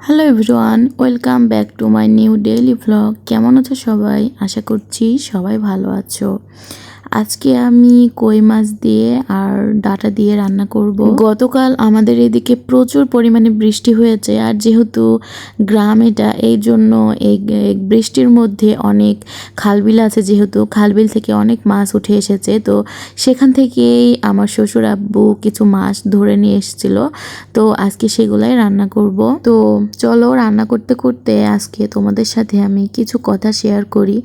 Hello everyone, welcome back to my new daily vlog. কেমন আছো সবাই? আশা করছি সবাই ভালো আছো। আজকে আমি কই মাছ দিয়ে আর ডাঁটা দিয়ে রান্না করব। গতকাল আমাদের এদিকে প্রচুর পরিমাণে বৃষ্টি হয়েছে, আর যেহেতু গ্রাম এটা, এই জন্য এই বৃষ্টির মধ্যে অনেক খালবিল আছে, যেহেতু খালবিল থেকে অনেক মাছ উঠে এসেছে। তো সেখান থেকেই আমার শ্বশুর আব্বু কিছু মাছ ধরে নিয়ে এসেছিল, তো আজকে সেগুলাই রান্না করব। তো চলো, রান্না করতে করতে আজকে তোমাদের সাথে আমি কিছু কথা শেয়ার করি।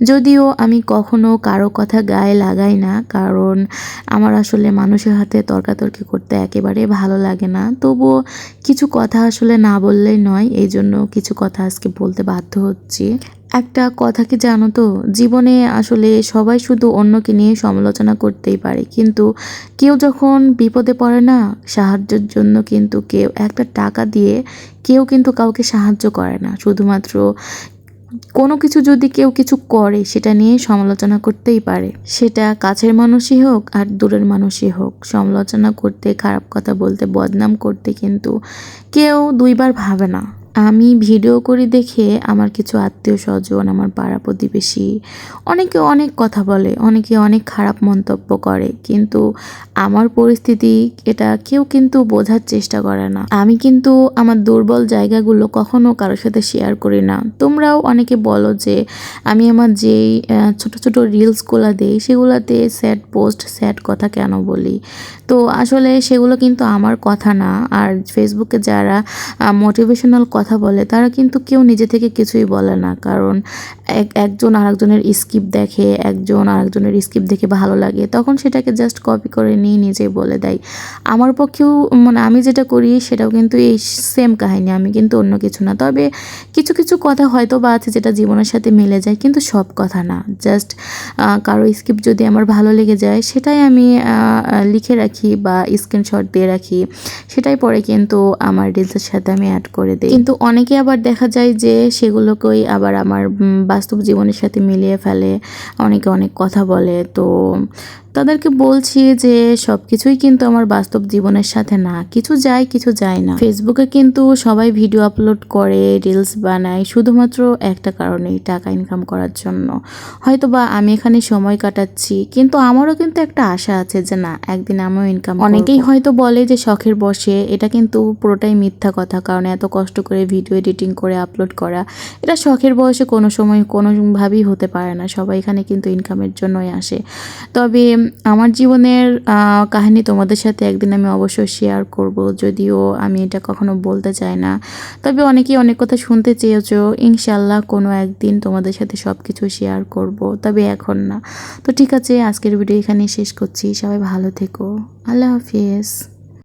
যদিও আমি কখনো কারো কথা গায়ে লাগাই না, কারণ আমার আসলে মানুষের হাতে তর্কাতর্কি করতে একেবারে ভালো লাগে না। তবুও কিছু কথা আসলে না বললেই নয়, এই জন্য কিছু কথা আজকে বলতে বাধ্য হচ্ছি। একটা কথা কি জানো তো, জীবনে আসলে সবাই শুধু অন্যকে নিয়ে সমালোচনা করতেই পারে, কিন্তু কেউ যখন বিপদে পড়ে না, সাহায্যের জন্য কিন্তু কেউ একটা টাকা দিয়ে কেউ কিন্তু কাউকে সাহায্য করে না। শুধুমাত্র কোনো কিছু যদি কেউ কিছু করে, সেটা নিয়ে সমালোচনা করতেই পারে, সেটা কাছের মানুষই হোক আর দূরের মানুষই হোক। সমালোচনা করতে, খারাপ কথা বলতে, বদনাম করতে কিন্তু কেউ দুইবার ভাবে না। আমি ভিডিও করি দেখে আমার কিছু আত্মীয় স্বজন, আমার পাড়া প্রতিবেশী অনেকে অনেক কথা বলে, অনেকে অনেক খারাপ মন্তব্য করে, কিন্তু আমার পরিস্থিতি এটা কেউ কিন্তু বোঝার চেষ্টা করে না। আমি কিন্তু আমার দুর্বল জায়গাগুলো কখনো কারোর সাথে শেয়ার করি না। তোমরাও অনেকে বলো যে আমি আমার যেই ছোট ছোট রিলসগুলো দিই সেগুলোতে স্যাড পোস্ট, স্যাড কথা কেন বলি। তো আসলে সেগুলো কিন্তু আমার কথা না। আর ফেসবুকে যারা মোটিভেশনাল কথা বলে, তারা কিন্তু কেউ নিজে থেকে কিছুই বলে না, কারণ একজন আরেকজনের স্কিপ দেখে, একজন আরেকজনের স্কিপ দেখে ভালো লাগে, তখন সেটাকে জাস্ট কপি করে নিয়ে নিজেই বলে দেয়। আমার পক্ষেও মানে আমি যেটা করি সেটাও কিন্তু এই সেম কাহিনী, আমি কিন্তু অন্য কিছু না। তবে কিছু কিছু কথা হয়তো বা আছে যেটা জীবনের সাথে মিলে যায়, কিন্তু সব কথা না। জাস্ট কারো স্কিপ যদি আমার ভালো লেগে যায়, সেটাই আমি লিখে রাখি বা স্ক্রিনশট দিয়ে রাখি, সেটাই পরে কিন্তু আমার রিলসের সাথে আমি অ্যাড করে দিই। কিন্তু অনেকে আবার দেখা যায় যে সেগুলোকেই আবার আমার বাস্তব জীবনের সাথে মিলিয়ে ফেলে, অনেকে অনেক কথা বলে। তো তাদেরকে বলছি যে সব কিছুই কিন্তু আমার বাস্তব জীবনের সাথে না, কিছু যায় কিছু যায় না। ফেসবুকে কিন্তু সবাই ভিডিও আপলোড করে, রিলস বানায় শুধুমাত্র একটা কারণেই, টাকা ইনকাম করার জন্য। হয়তো বা আমি এখানে সময় কাটাচ্ছি, কিন্তু আমারও কিন্তু একটা আশা আছে যে না, একদিন আমিও ইনকাম করব। অনেকেই হয়তো বলে যে শখের বশে, এটা কিন্তু পুরোটাই মিথ্যা কথা, কারণ এত কষ্ট করে ভিডিও এডিটিং করে আপলোড করা, এটা শখের বয়সে কোনো সময় কোনোভাবেই হতে পারে না। সবাই এখানে কিন্তু ইনকামের জন্যই আসে। তবে আমার জীবনের কাহিনী তোমাদের সাথে একদিন আমি অবশ্যই শেয়ার করব, যদিও আমি এটা কখনো বলতে চাই না। তবে অনেকেই অনেক কথা শুনতে চেয়েছো, ইনশাল্লাহ কোনো একদিন তোমাদের সাথে সব কিছু শেয়ার করব, তবে এখন না। তো ঠিক আছে, আজকের ভিডিও এখানেই শেষ করছি। সবাই ভালো থেকো। আল্লাহ হাফিজ।